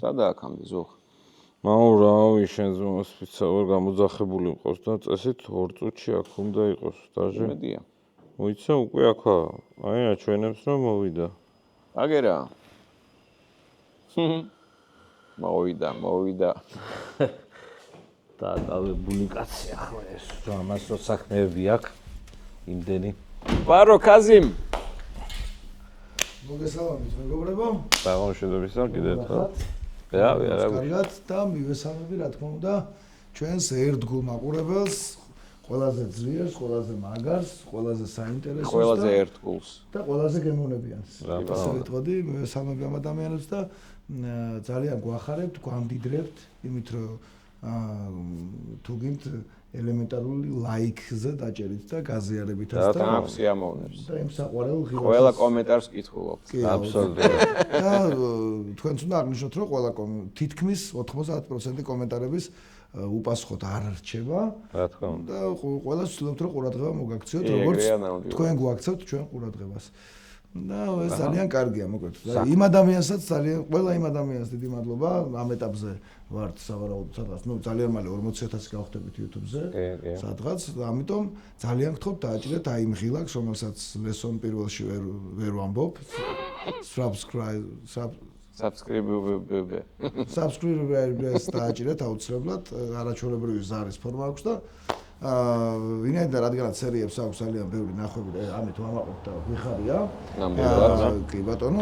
სადაა აქამდე ზოხ? რავი, შენ სპეცა ვერ გამოძახებული მყავს და წესით 2 წუთში აქ უნდა იყოს დაჟე. მედია. მოიცა უკვე აქაა. აი აჩვენებს რომ მოვიდა. აგერა. მოვიდა. და გავებული კაცი ახლა ეს რა ამას რო საქმეები აქვს იმდენი. პარო კაზიმ. მოგესალმებით მეგობრებო. დაღამშვიდობისა კიდევ ერთხელ. რავი, კარგად და მივესალმები რა თქმა უნდა ჩვენს ერთგულ მაყურებელს, ყველაზე ძლიერს, ყველაზე მაგარს, ყველაზე საინტერესოს ყველაზე ერთგულს და ყველაზე გემოვნებიანს. ასე ვიტყოდი, მივესალმები ამ ადამიანებს და ძალიან გვახარებთ, გვამდიდრებთ, იმით რომ თუ გინდ ელემენტარული ლაიქზე დაჭერით და გაზიარებითაც და ამ სიამოვნებს. და იმ საყვარელ ღირსებას. ყველა კომენტარს კითხულობთ. აბსოლუტურად. და თქვენც უნდა აღნიშნოთ, რომ ყველა თითქმის 90% კომენტარების უპასუხოდ არ რჩება. რა თქმა უნდა. და ყველა ვცდილობთ, რომ ყურადღება მოგაქციოთ, როგორც თქვენ გვაქცევთ ჩვენ ყურადღებას. და ეს ძალიან კარგია, მოკლედ. იმ ადამიანსაც ყველა იმ ადამიანს დიდი მადლობა ამ ეტაპზე ვართ სავარაუდოდ სადღაც, ძალიან მალე 40,000 გავხდებით YouTube-ზე. სადღაც, ამიტომ ძალიან გთხოვთ დააჭირეთ აი იმ ღილაკს, რომელსაც lesson პირველში ვერ ვამბობ. subscribe-ს დააჭირეთ აუცილებლად, არაჩვეულებრივი ზარის ფორმა აქვს და ვინაიდან რადგანაც სერიებს აქვს ძალიან ბევრი ნახვები და ამით ვამაყობთ და ვიხარია. კი ბატონო,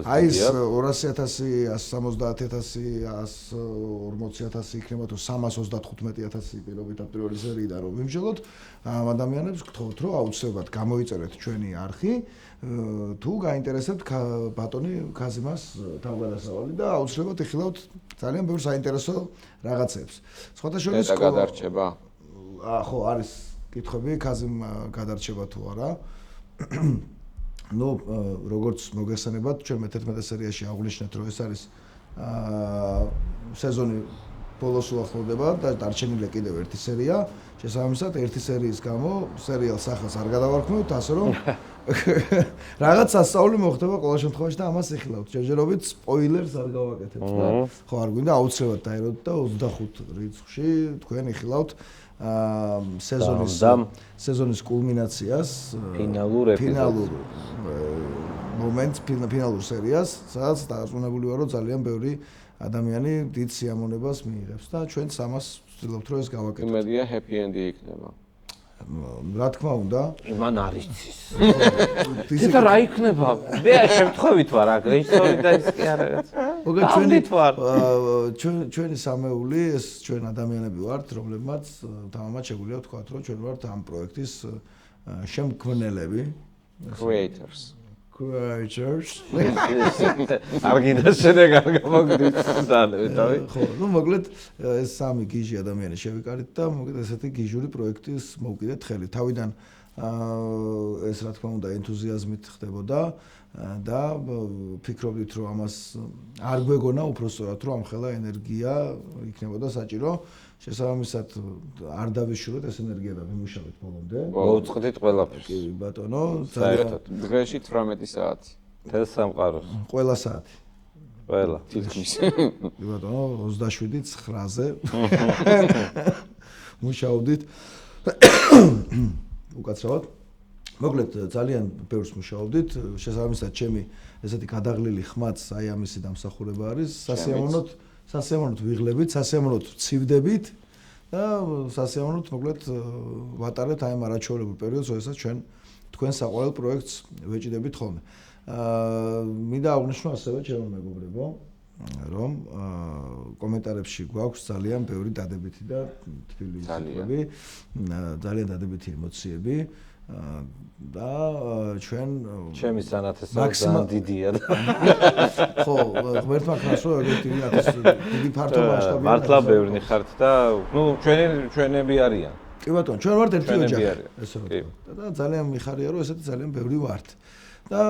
აი ეს 200,000, 170,000, 140,000 იქნება თუ 335,000 პირობით ამ პირველი სერიიდან რომ ვიმშელოთ, ამ ადამიანებს გთხოვთ რომ აუცილებლად გამოიწერეთ ჩვენი არხი, თუ გაინტერესებთ ბატონი კაზიმას თავგადასავალი და აუცილებლად ეხილავთ ძალიან ბევრ საინტერესო რაღაცებს. სხვათა შორის გადარჩება ხო არის კითხვები კაზიმ გადარჩება თუ არა. ნუ როგორც მოგესალმებათ ჩვენ მე-11 სერიაში აღვნიშნეთ რომ ეს არის სეზონი ბოლოს უახლოვდება და დარჩენილია კიდევ ერთი სერია. შესაბამისად ერთი სერიის გამო სერიალს სახელს არ გადავარქმევთ, ასე რომ რაღაც სასწაული მოხდება ყოველ შემთხვევაში და ამას ეხილავთ. ჯერჯერობით სპოილერს არ გავაკეთებთ და ხო არ გვინდა აუცილებლად დაეროთ და 25 რიცხვში თქვენ ეხილავთ სეზონის კულმინაციას, ფინალურ მომენტს, ფინალურ სერიას, სადაც დარწმუნებული ვარ, რომ ძალიან ბევრი ადამიანი დიდ სიამოვნებას მიიღებს და ჩვენც ამას ვცდილობთ, რომ ეს გავაკეთოთ. იმედია happy end-ი იქნება. რა თქმა უნდა. იმან არის იცის. ისა რა იქნება? მე შემთხვევით ვარ აქ რეჟისორი და ის კი არა რაღაც. ჩვენი სამეული ეს ჩვენ ადამიანები ვართ, რომლებმაც თამამად შეგვიძლია ვთქვათ, რომ ჩვენ ვართ ამ პროექტის შემქმნელები, creators. არ გინდა შენეგარ გამოგდით დანე, თავი. ხო, ნუ მოკლედ ეს სამი გიჟი ადამიანი შევიკარით და მოკლედ ესეთი გიჟური პროექტის მოვკიდეთ ხელი. თავიდან ეს რა თქმა უნდა ენთუზიაზმით ხდებოდა და ფიქრობდით რომ ამას არ გვეგონა უпростоრად რომ ამხელა ენერგია იქნებოდა საჭირო. შესაბამისად არ დავიშუროთ ეს ენერგია და ვიმუშავეთ ბოლომდე. მოუწყდით ყველაფერს. კი ბატონო, საერთოდ დღეში 18 საათი. თელს სამყაროს. ყველა საათი. ყველა. თითქმის. კი ბატონო, 27-9-ზე. მუშაობდით. უკაცრავად. მოკლედ ძალიან ბევრს მუშაობდით. შესაბამისად ჩემი ესეთი გადაღლილი ხმაც აი ამისი დამსახურება არის. სასიამოვნოთ ვიღლებით, სასიამოვნოთ ვცივდებით და სასიამოვნოთ მოკლედ ვატარებთ აი ამ არაჩვეულებრივ პერიოდს, როდესაც ჩვენ თქვენ საყვარელ პროექტს ვეჭიდებით ხოლმე. მინდა აღვნიშნო ასევე ჩემო მეგობრებო, რომ კომენტარებში გვაქვს ძალიან ბევრი დადებითი და თბილი სიტყვები, ძალიან დადებითი ემოციები. და ჩვენ ჩემი სანათესავი ძალიან დიდია და ხო ღმერთმა ქრას რომ ეგეთი ვიღაც დიდი ფართო მასშტაბი მართლა ბევრი ხართ და ნუ ჩვენები არიან. კი ბატონო, ჩვენ ვართ ერთი ოჯახი, ესე რომ და ძალიან მიხარია რომ ესეთი ძალიან ბევრი ვართ. და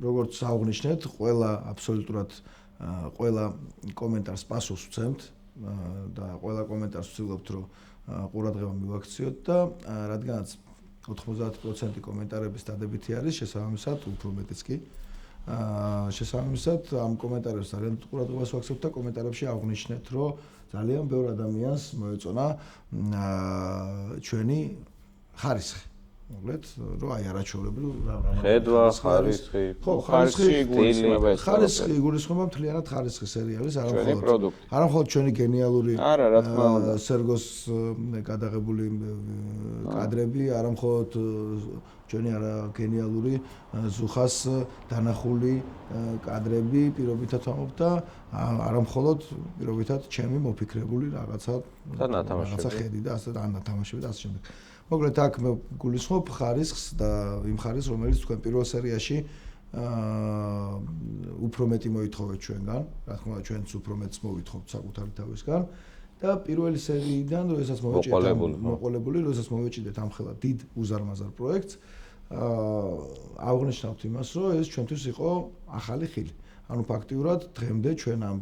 როგორც აღნიშნეთ, ყველა აბსოლუტურად ყველა კომენტარს პასუხს ვცემთ და ყველა კომენტარს ვცდილობთ რომ ყურადღება მივაქციოთ და რადგანაც 90% კომენტარების დადებითი არის, შესაბამისად უფრო მეტიც კი შესაბამისად ამ კომენტარებს ძალიან ყურადღებას ვაქცევთ და კომენტარებში აღვნიშნეთ, რომ ძალიან ბევრ ადამიანს მოეწონა ჩვენი ხარისხი. მოგლეთ, რომ აი არაჩვეულებრივ ხედვა, ხარისხი. ხო, ხარისხი გულისხმობა ეს. ხარისხი გულისხმობა მთლიანად ხარისხი სერიალის ჩვენი პროდუქტი. არა მხოლოდ ჩვენი გენიალური არა, რა თქმა უნდა. სერგოს გადაღებული კადრები, არა მხოლოდ ჩვენი არა გენიალური ზუხას დანახული კადრები პირობითად ვამბობ და არა მხოლოდ პირობითად ჩემი მოფიქრებული რაღაცა ხედი და ასე და ნათამაშები და ასე შემდეგ. მოკლედ აქ მე გულისხმობ ხარისხს და იმ ხარისხს, რომელიც თქვენ პირველ სერიაში უფრო მეტი მოითხოვეთ ჩვენგან, რა თქმა უნდა ჩვენც უფრო მეტს მოვითხოვთ საკუთარი თავისგან და პირველი სერიიდან, როდესაც მოყოლებული, როდესაც მოვეჭიდეთ ამხელა დიდ უზარმაზარ პროექტს, აღნიშნავთ იმას, რომ ეს ჩვენთვის იყო ახალი ხილი. ანუ ფაქტიურად დღემდე ჩვენ ამ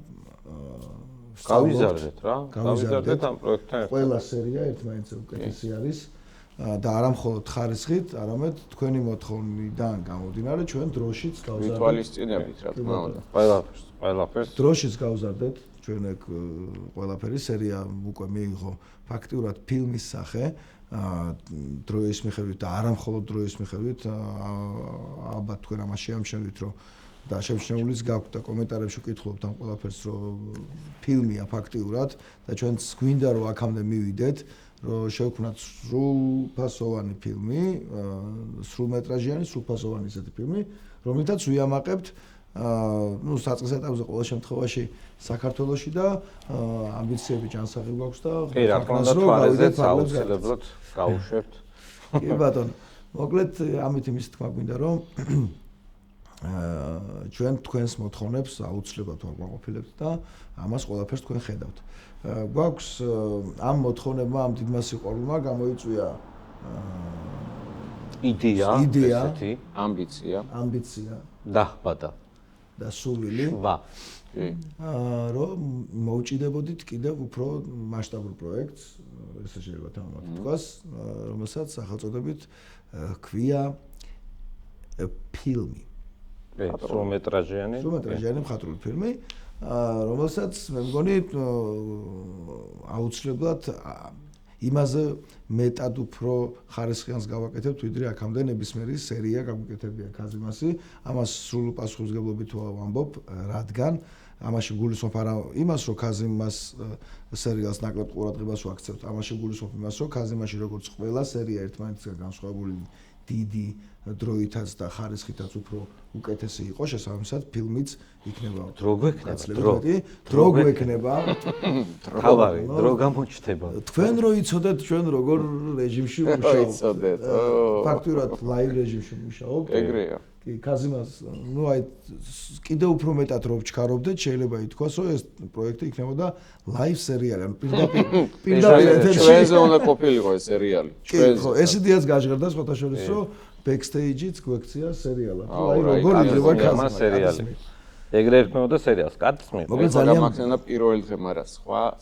გავიზარდეთ რა, გავიზარდეთ ამ პროექტთან ერთად. ყველა სერია ერთმანეთზე უკეთესი არის. და არა მხოლოდ ხარისხით, არამედ თქვენი მოთხოვნიდან გამომდინარე ჩვენ დროშიც გავზარდეთ. ვითვალისწინებით რა თქმა უნდა. ყველაფერს. დროშიც გავზარდეთ ჩვენ ეგ ყველაფერი სერია უკვე მიიღო ფაქტიურად ფილმის სახე, დროის მიხედვით და არა მხოლოდ დროის მიხედვით, ალბათ თქვენ ამას შეამჩნევით, რომ და შემჩნეულიც გაქვთ და კომენტარებში ვკითხულობთ ამ ყველაფერს, რომ ფილმია ფაქტიურად და ჩვენც გვინდა რომ აქამდე მივიდეთ. რომ შევქმნათ სრულფასოვანი ფილმი, სრულმეტრაჟიანი, სრულფასოვანი ისეთი ფილმი, რომელთაც ვიამაყებთ საწყის ეტაპზე ყოველ შემთხვევაში საქართველოში და ამბიციები ჯანსაღი გვაქვს და რა თქმა უნდა თვალებზეც აუცილებლად გავუშვებთ. კი ბატონო, მოკლედ ამით იმის თქმა გვინდა რომ ჩვენ თქვენს მოთხოვნებს აუცილებლად ვაკმაყოფილებთ და ამას ყველაფერს თქვენ ხედავთ. გვაქვს ამ მოთხოვნებმა, ამ დიდმა სიყვარულმა გამოიწვია იდეა, ესეთი ამბიცია და სურვილი, რომ მოვჭიდებოდით კიდევ უფრო მასშტაბურ პროექტს, ესე შეიძლება თამამად თქვას, რომელსაც სახელწოდებით ჰქვია ფილმი. სრულმეტრაჟიანი მხატვრული ფილმი, რომელსაც მე მგონი აუცილებლად იმაზე მეტად უფრო ხარისხიანს გავაკეთებთ, ვიდრე აქამდე ნებისმიერი სერია გაგვიკეთებია კაზიმასი. ამას სრულ პასუხისმგებლობით ვამბობ, რადგან ამაში გულისხმობ არა იმას, რომ კაზიმას სერიალს ნაკლებ ყურადღებას ვაქცევთ, ამაში გულისხმობ იმას, რომ კაზიმაში როგორც ყველა სერია ერთმანეთისგან განსხვავებული დიდი დროითაც და ხარისხითაც უფრო უკეთესი იყო, შესაბამისად ფილმიც იქნება. დრო გვექნება. თავარი, დრო გამოჩნდება. თქვენ რო იცოდეთ ჩვენ როგორ რეჟიმში ვმუშაობთ. ფაქტურად ლაივ რეჟიმში ვმუშაობთ. ეგრეა. კი, კაზიმას, ნუ აი კიდევ უფრო მეტად რო ვჩქარობდეთ, შეიძლება ითქვას, რომ ეს პროექტი იქნებოდა ლაივ სერიალი, ანუ პირდაპირ ეთერში. ჩვენზე უნდა ყოფილიყო ეს სერიალი. ხო, ეს იდეაც გაჟღერდა სხვათა შორის, რომ ბექსტეიჯიც გვექცია სერიალად. აი როგორ იძლევა კაზიმა სერიალი. ეგრე ერთმეოდა სერიალს, კაცმე. მოკლედ ძალიან მაგზენა პირველ დღე, მაგრამ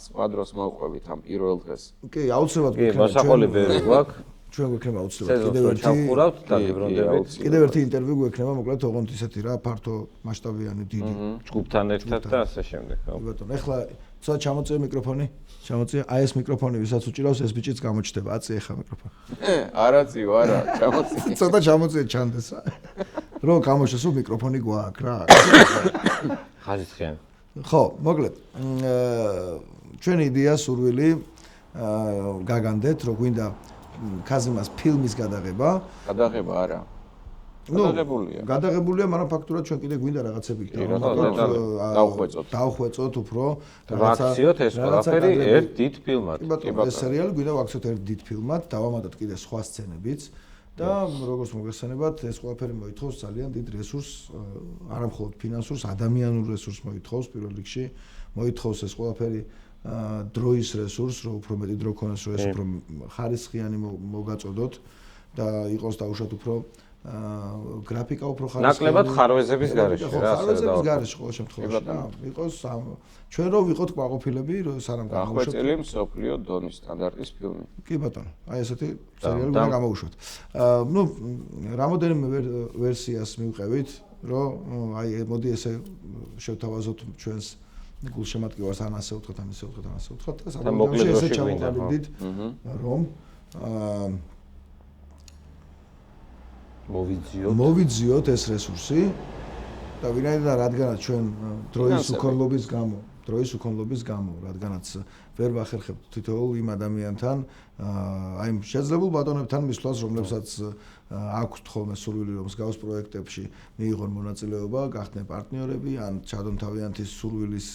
სხვა დროს მოვყვებით ამ პირველ დღეს. კი, აუცილებლად გვექნება. კი, მოსაყოლი ბევრი გვაქვს. ჩვენ გვექნება აუცილებლად კიდევ ერთი ინტერვიუ გვექნება, მოკლედ ოღონდ ისეთი რა, ფართო მასშტაბიანი დიდი ჯგუფთან ერთად და ასე შემდეგ. ბატონო, ეხლა ცოტა ჩამოწია მიკროფონი. ჩამოწია. აი ეს მიკროფონი ვისაც უჭირავს, ეს ბიჭიც გამოჩნდება. აწი ეხლა მიკროფონი. არაწიო, არა, ჩამოწია. ცოტა ჩამოწია ჩანდეს. რო გამოჩნდეს, რომ მიკროფონი გვაქვს რა. ხარისხიანი. ხო, მოკლედ. ჩვენი იდეა სურვილი გაგანდეთ, რომ გვინდა კაზიმას ფილმის გადაღება არა. გადაღებულია, მაგრამ ფაქტურად ჩვენ კიდე გვინდა რაღაცები დავხვეწოთ უფრო ვაქციოთ ეს ყველაფერი ერთ დიდ ფილმად. ეს სერიალი გვინდა ვაქციოთ ერთ დიდ ფილმად, დავამატოთ კიდე სხვა სცენებიც და როგორც მოგესწრებათ, ეს ყველაფერი მოითხოვს ძალიან დიდ რესურსს, არა მხოლოდ ფინანსურს, ადამიანურ რესურსს მოითხოვს პირველ რიგში, მოითხოვს ეს ყველაფერი დროის რესურსს, რომ უფრო მეტი დრო ქონდეს, რომ ეს უფრო ხარისხიანი მოგაწოდოთ და იყოს დაუშვათ უფრო გრაფიკა უფრო ხარისხიანი. ნაკლებად ხარვეზების გარეშე რა, ხარვეზების გარეშე ყოველ შემთხვევაში რა. იყოს ჩვენ რო ვიყოთ კმაყოფილები, რომ სანამ გამოვუშვათ. ახლა მსოფლიო დონის სტანდარტის ფილმი. კი ბატონო, აი ესეთი სერიალი უნდა გამოვუშვათ. ნუ რამოდენიმე ვერსიას მივყევით. რომ აი მოდი ესე შევთავაზოთ ჩვენს გულშემატკივარს ან ასე ვთქვათ, ან ისე ვთქვათ, ან ასე ვთქვათ და მოკლედ ესე დროში ჩამოყალიბდით რომ მოვიძიოთ ეს რესურსი და ვინაიდან რადგანაც ჩვენ დროის უქონლობის გამო, რადგანაც ვერ ვახერხებთ თითოეულ იმ ადამიანთან, აი შეძლებულ ბატონებთან მისვლას, რომლებსაც აქვთ ხოლმე სურვილი რომ მსგავს პროექტებში მიიღონ მონაწილეობა, გახდნენ პარტნიორები, ან ჩადონ თავიანთი სურვილის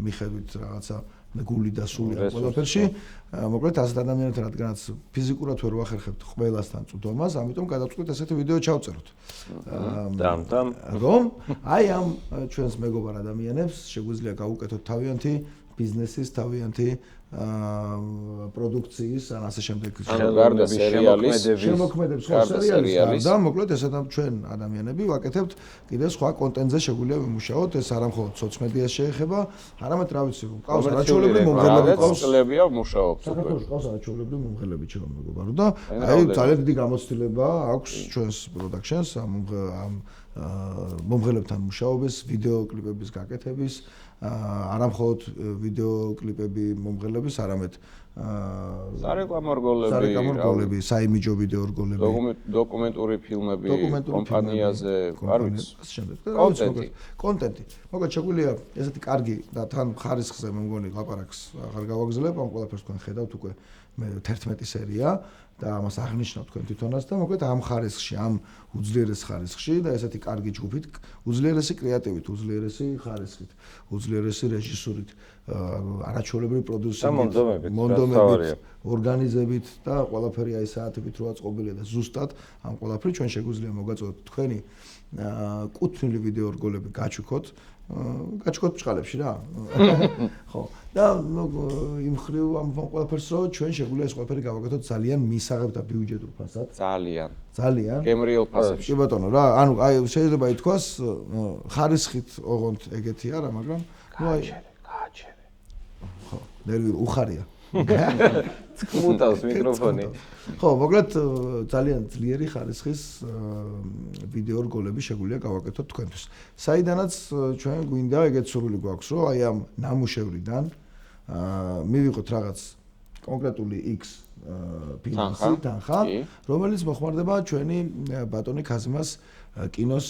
მიხედვით რაღაცა გული და სული ამ ყველაფერში. მოკლედ ასეთ ადამიანებთან რადგანაც ფიზიკურად ვერ ვახერხებთ ყველასთან წვდომას, ამიტომ გადავწყვიტეთ ესეთი ვიდეო ჩავწეროთ. რომ აი ამ ჩვენს მეგობარ ადამიანებს შეგვიძლია გავუკეთოთ თავიანთი ბიზნესის, თავიანთი პროდუქციის, ან ასე შემდეგ გარდა სერიალის შემოქმედების სერიალის და მოკლედ ესეთ ჩვენ ადამიანები ვაკეთებთ კიდე სხვა კონტენტზე შეგვიძლია ვიმუშაოთ, ეს არა მხოლოდ სოციალ შეეხება, არამედ რა ვიცი, ყავს არაჩვეულებრივი მომღერლები, ყავს წლებია მუშაობს. საქართველოს ყავს არაჩვეულებრივი მომღერლები ჩემო მეგობარო და აი ძალიან დიდი გამოცდილება აქვს ჩვენს პროდაქშენს ამ მომღერლებთან მუშაობის, ვიდეო კლიპების გაკეთების, არა მხოლოდ ვიდეო კლიპები მომღერლების, არამედ სარეკლამო რგოლები, საიმიჯო ვიდეო რგოლები, დოკუმენტური ფილმები კომპანიაზე, არ ვიცი, კონტენტი. მოკლედ შეგვიძლია ესეთი კარგი და თან ხარისხზე მე მგონი ლაპარაკს აღარ გავაგზავნებ, ამ ყველაფერს თქვენ ხედავთ უკვე მე 11 სერია და ამას აღნიშნავ თქვენ თვითონაც და მოკლედ ამ ხარისხში, ამ უძლიერეს ხარისხში და ესეთი კარგი ჯგუფით, უძლიერესი კრეატივით, უძლიერესი ხარისხით, უძლიერესი რეჟისურით, არაჩვეულებრივი პროდიუსერით, მონდომებით, ორგანიზებით და ყველაფერი აი საათებით როა წყობილია და ზუსტად ამ ყველაფერი ჩვენ შეგვიძლია მოგაწოდოთ თქვენი კუთვნილი ვიდეო რგოლები გაჩვიქოთ ბჭყალებში რა. ხო. და იმ ხრივ ამ ყველაფერს რო ჩვენ შეგვიძლია ეს ყველაფერი გავაკეთოთ ძალიან მისაღებ და ბიუჯეტურ ფასად. ძალიან. გემრიელ ფასებში. კი ბატონო რა, ანუ აი შეიძლება ითქვას ხარისხით ოღონდ ეგეთი არა, მაგრამ ნუ აი გააჩერე. ხო, ნერვი უხარია. წმუტავს მიკროფონი. ხო, მოკლედ ძალიან ძლიერი ხარისხის ვიდეო რგოლები შეგვიძლია გავაკეთოთ თქვენთვის. საიდანაც ჩვენ გვინდა ეგეთ სურვილი გვაქვს, რომ აი ამ ნამუშევრიდან მივიღოთ რაღაც კონკრეტული X ფინანსი, თანხა, რომელიც მოხმარდება ჩვენი ბატონი ქაზიმას კინოს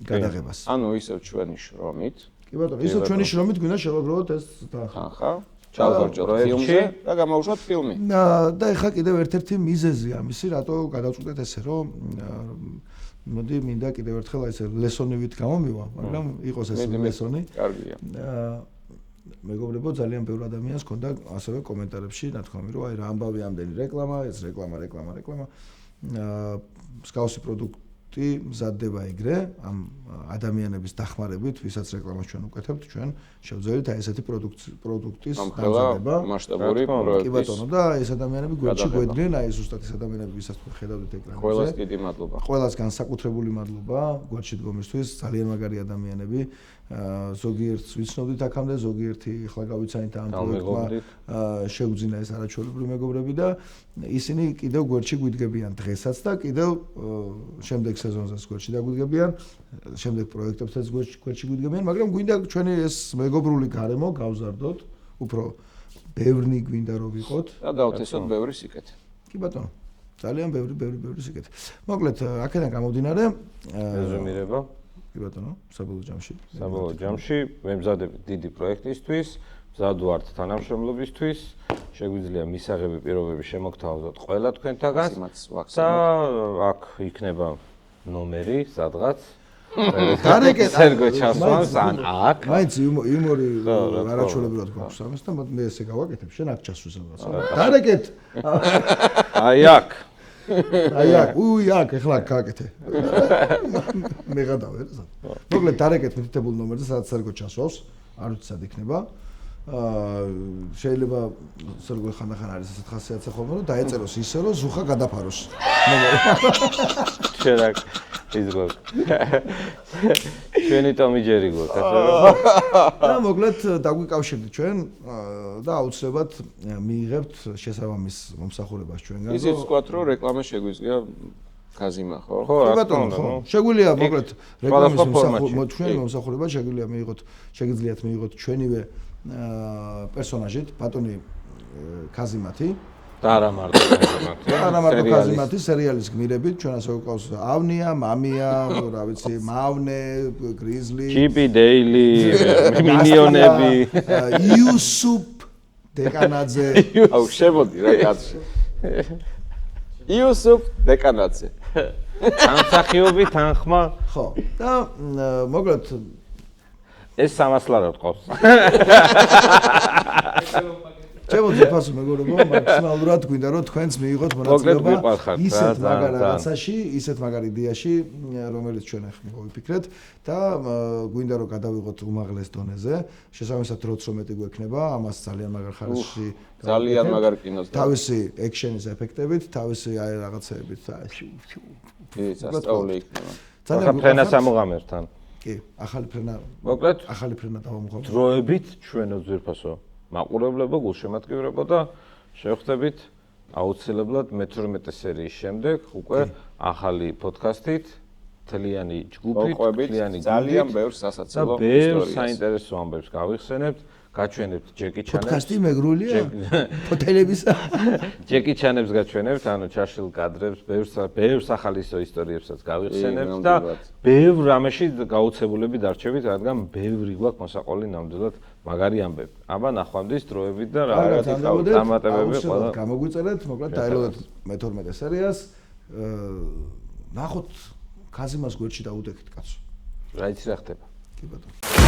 გადაღებას. ანუ ისევ ჩვენი შრომით. კი ბატონო, ისევ ჩვენი შრომით გვინდა შევაგროვოთ ეს თანხა. ჩავგორჯოთ ფილმზე და გამოვუშვათ ფილმი. და ეხლა კიდევ ერთ-ერთი მიზეზი ამისი, რატო გადავწყვეტეთ ესე, რომ მოდი მინდა კიდევ ერთხელ აი ესე ლესონივით გამომივა, მაგრამ იყოს ეს ლესონი. კარგია. მეგობრებო, ძალიან ბევრი ადამიანს ჰქონდა ასევე კომენტარებში ნათქვამი, რომ აი რა ამბავი ამდენი რეკლამა, ეს რეკლამა. მსგავსი პროდუქტი მზადდება ეგრე, ამ ადამიანების დახმარებით, ვისაც რეკლამას ჩვენ უკეთებთ, ჩვენ შევძლებთ აი ესეთი პროდუქტის დამზადება, მასშტაბური პროექტის. კი ბატონო, და ეს ადამიანები გვერდში გვედგნენ, აი ზუსტად ეს ადამიანები, ვისაც ხედავთ ეკრანზე. ყველას დიდი მადლობა. ყველას განსაკუთრებული მადლობა გვერდში დგომისთვის, ძალიან მაგარი ადამიანები. ზოგიერთს ვიცნობდით აქამდე, ზოგიერთი ახლა გავიცანით ამ პროექტმა შეუძინა ეს არაჩვეულებრივი მეგობრები და ისინი კიდევ გვერდში გვიდგებიან დღესაც და კიდევ შემდეგ სეზონზეც გვერდში დაგვიდგებიან, შემდეგ პროექტებსაც გვერდში გვიდგებიან, მაგრამ გვინდა ჩვენი ეს მეგობრული გარემო გავზარდოთ, უფრო ბევრი გვინდა რომ ვიყოთ და დავთესოთ ბევრი სიკეთე. კი ბატონო, ძალიან ბევრი სიკეთე. მოკლედ, აქედან გამომდინარე, რეზუმირება კი ბატონო, საბოლოო ჯამში ვემზადებ დიდი პროექტისთვის, მზად ვართ თანამშრომლობისთვის, შეგვიძლია მისაღები პირობები შემოგთავაზოთ ყველა თქვენთაგან და აქ იქნება ნომერი სადღაც დარეკეთ სერგო ჩასვამს ან აქ მაინც იუმორი არაჩვეულებრივად გვაქვს ამას და მე ესე გავაკეთებ შენ აქ ჩასვლის ამას დარეკეთ აი აქ აქ ეხლა გააკეთე მე გადავე რა მოკლედ დარეკეთ მითითებულ ნომერზე სადაც სერგო ჩასვავს არ ვიცი სად იქნება შეიძლება სერგო ხანდახან არის ასეთ ხასიათზე ხოლმე რომ დაეწეროს ისე რომ ზუხა გადაფაროს შენ აქ იზღო ჩვენი ტომი ჯერი გვაქვს და მოკლედ დაგვიკავშირდით ჩვენ და აუცილებლად მიიღებთ შესაბამის მომსახურებას ჩვენგან ისიც ვთქვათ რომ რეკლამა შეგვიძლია კაზიმა ხო? ხო, რა თქმა უნდა, ხო. შეგვიძლია მოკლედ რეკლამის ჩვენ მომსახურება შეგვიძლია მიიღოთ, შეგიძლიათ მიიღოთ ჩვენივე პერსონაჟით, ბატონი კაზიმათი. და არა მარტო კაზიმათი. არა მარტო კაზიმათი, სერიალის გმირებით, ჩვენ ასე ვიყავს ავნია, მამია, რა ვიცი, მავნე, გრიზლი, ჩიპი, დეილი, მინიონები, იუსუფ დეკანაძე. აუ, შემოდი რა კაცი. იუსუფ დეკანაძე. თანხმახიობი, თანხმა. ხო. და მოკლედ ეს 300 ლარად ყავს. ჩემოდი ფასო მეგობრებო, მაქსიმალურად გვინდა რომ თქვენც მიიღოთ მონაწილეობა ისეთ მაგარ რაღაცაში, ისეთ მაგარ იდეაში, რომელიც ჩვენ ახლა მოვიფიქრეთ და გვინდა რომ გადავიღოთ უმაღლეს დონეზე, შესაბამისად როც რომ მეტი გვექნება, ამას ძალიან მაგარ ხარისხში ძალიან მაგარ კინოს თავისი ექშენის ეფექტებით, თავისი აი რაღაცეებით და სასწაული იქნება. ძალიან ფრენა სამუღამერთან. კი, ახალი ფრენა. მოკლედ, ახალი ფრენა დავამოღავ. დროებით ჩვენო ძვირფასო მაყურებლებო, გულშემატკივრებო და შევხვდებით აუცილებლად მე-12 სერიის შემდეგ უკვე ახალი პოდკასტით, თლიანი ჯგუფით, თლიანი ძალიან ბევრ სასაცილო ისტორიას. ბევრ საინტერესო ამბებს გავიხსენებთ, გაჩვენებთ ჯეკი ჩანებს. პოდკასტი მეგრულია? ფოტელებისა? ჯეკი ჩანებს გაჩვენებთ, ანუ ჩაშლილ კადრებს, ბევრ სახალისო ისტორიებსაც გავიხსენებთ და ბევრ რამეში გაუცებულები დარჩებით, რადგან ბევრი გვაქვს მოსაყოლი ნამდვილად მაგარი ამბები. აბა ნახვამდის დროებით და რაღაცა დამატებები ყველა გამოგვიწერეთ, მოკლედ დაელოდეთ მე-12 სერიას. ნახოთ კაზიმას გვერდში დაუდექით კაცო. რა იცი რა ხდება. კი ბატონო.